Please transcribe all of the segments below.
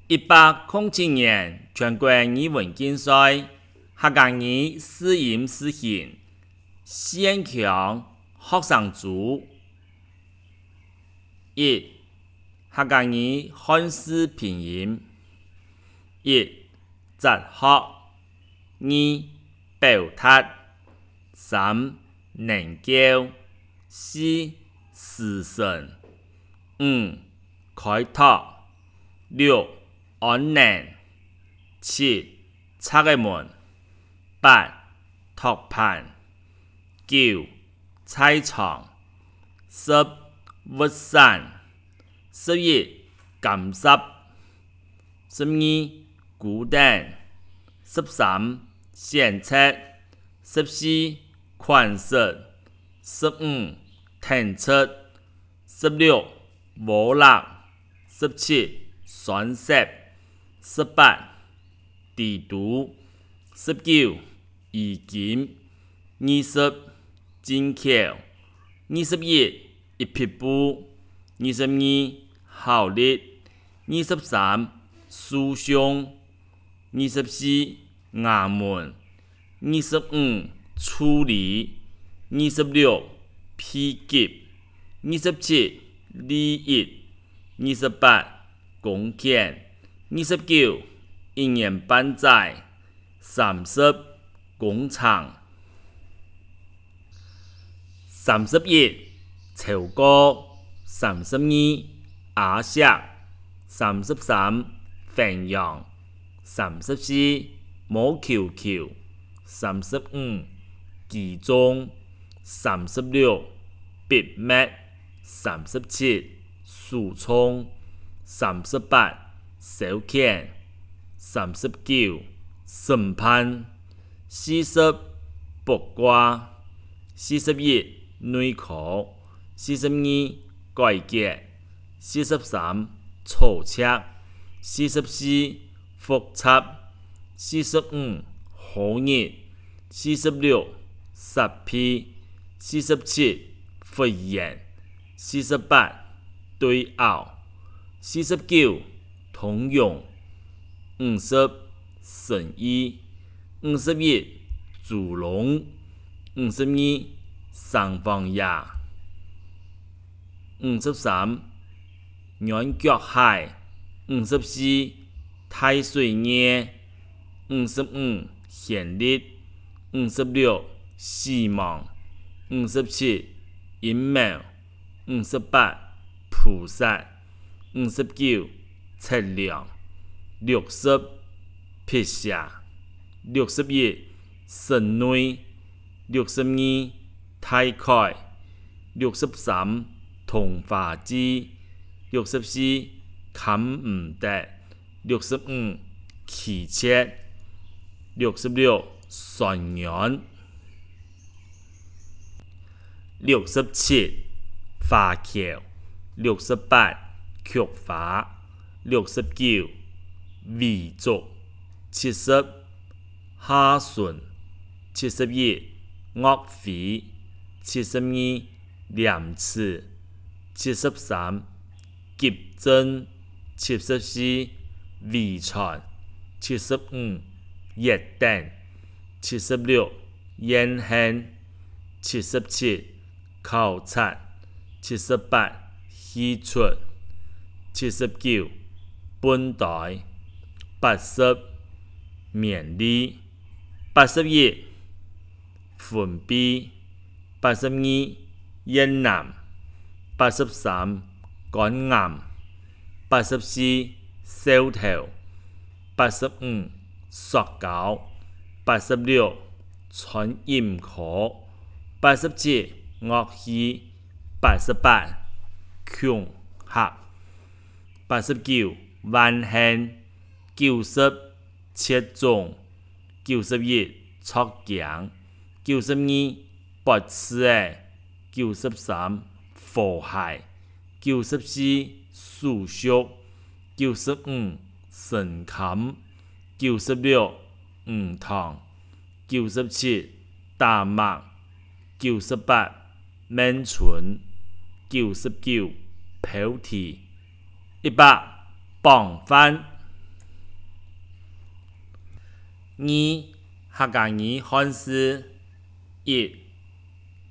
1807年全国语文竞赛客家语试验试行，现强学生组1. 客家语汉字拼音1. 哲学2. 表达3. 研究4. 思想5. 开拓6. 安宁7. 拆个门8. 托盘9. 猜床10. 屈伞11. 感湿12. 孤单13. 献策14. 款式15. 停车16. 无力17. 选择18. 地图19. 意见20. 进口21. 一匹布22. 效率23. 思想24. 衙门25. 处理26. 批给27. 利益28. 贡献29. 一年半载30. 工厂31. 超过32. 阿夏33. 分享34. 毛球球35. 集中36. 闭麦37. 输冲38. 收钱39. 审判40. 八卦41. 内壳42. 改革43. 错切44. 复杂45. 好热46. 实批47. 肺炎48. 对拗49. 通用50. 生意51. 猪笼52. 上房牙53. 软脚蟹54. 太岁爷55. 献力56. 死亡57. 阴谋58. 菩萨59. 测量60. 撇下61. 神内62. 太开63. 同化机64. 砍唔得65. 汽车66. 船员67. 华侨68. 菊花69. 彝族70. 下顺71. 岳飞72. 廉耻73. 急诊74. 遗传75. 热等76. 烟恨77. 考察78. 戏出79. 本台80. 勉励81. 分泌82. 越南83. 肝癌84. 小頭85. 塑膠86. 傳染科87. 樂器88. 窮客89. 萬幸90. 切中91. 撮頸92. 拔刺93. 火害94. 數學95. 神冚96. 唔糖97. 大麥98. 面唇99. 標題100. 榜翻2客家语汉字1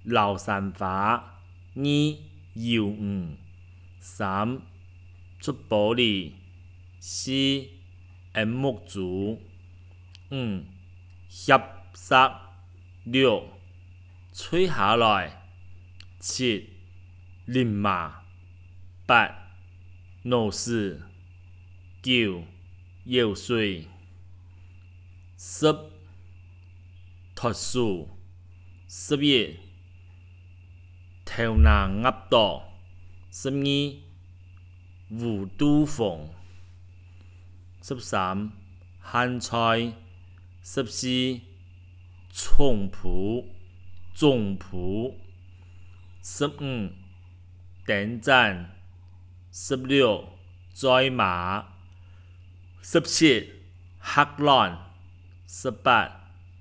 崂山花2柚黄3出玻璃4银木竹5箧石6吹下來7林麻8鬧市9藥水10脱樹11頭南鴨道12烏都鳳13鹹菜14菖蒲15電贊16在麻17黑蘭18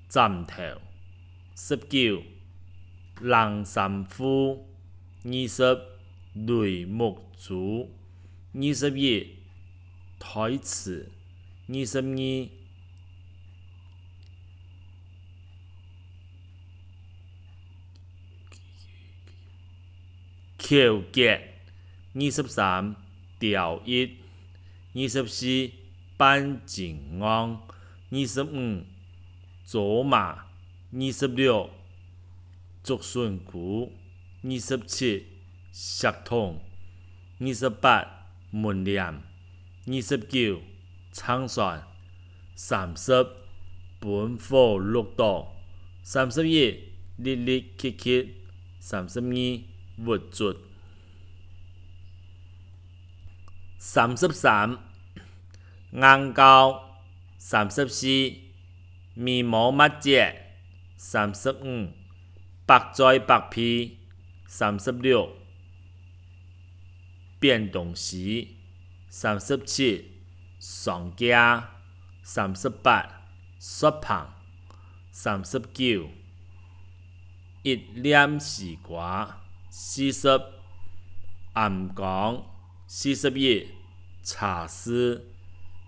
枕頭19冷山夫20雷木竹21台詞22橋結23調一24半景安25左馬26竹筍菇27石桶28門簾29撐船30本火綠島31歷歷刻刻32活卒33硬膠34面膜乜啫35白菜白皮36變東西37上架38雪棒39一臉絲瓜40暗光41茶絲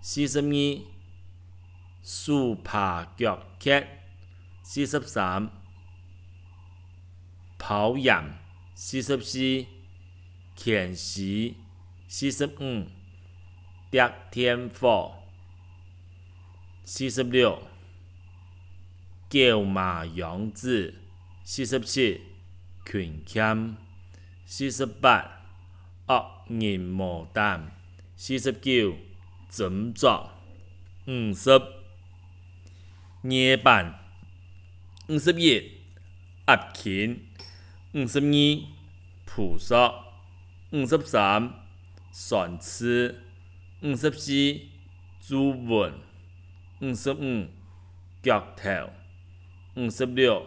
42樹爬腳咳43泡鹽44乾時45滴天火46叫馬楊子47群camp 48惡人牡丹49斟酌50夜半51壓琴52菩薩53船痴54朱文55腳頭56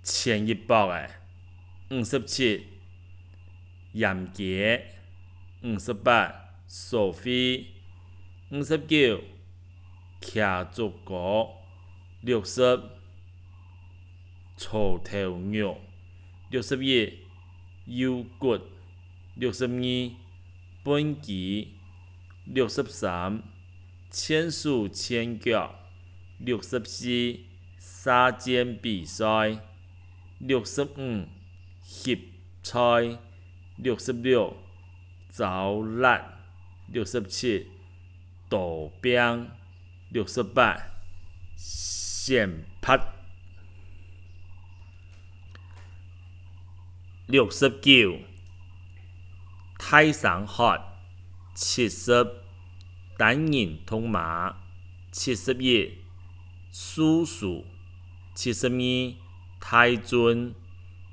前一百嘅57嚴傑58蘇菲59騎足歌60草頭肉61腰骨62本機63千手千腳64沙澗比賽65翕菜66走辣67豆餅68鮮拍69泰山鶴70單人通馬71叔叔72太尊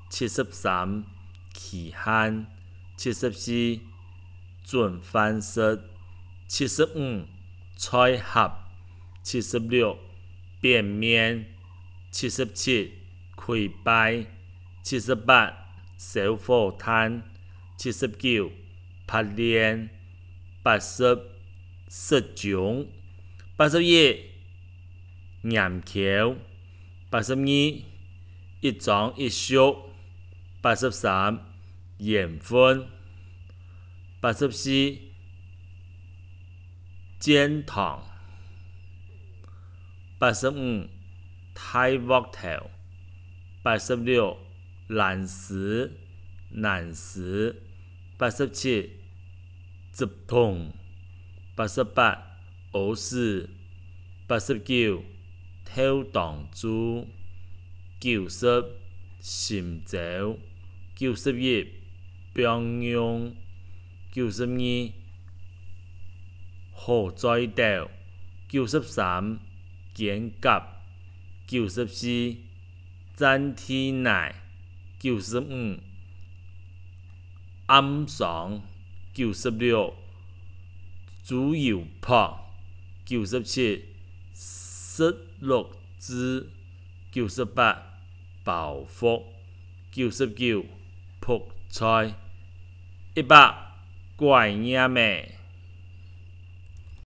73期限74準番式75菜盒76扁面77潰敗78小火炭79拍鏈80石種81鹽橋82一裝一宿83鹽分84煎糖85大鑊頭86難死87直痛88嘔屎89跳蕩珠90心走91病用92何在道93見甲94真體內95暗爽96豬油泡97失落之98爆腹99仆菜100怪嘢味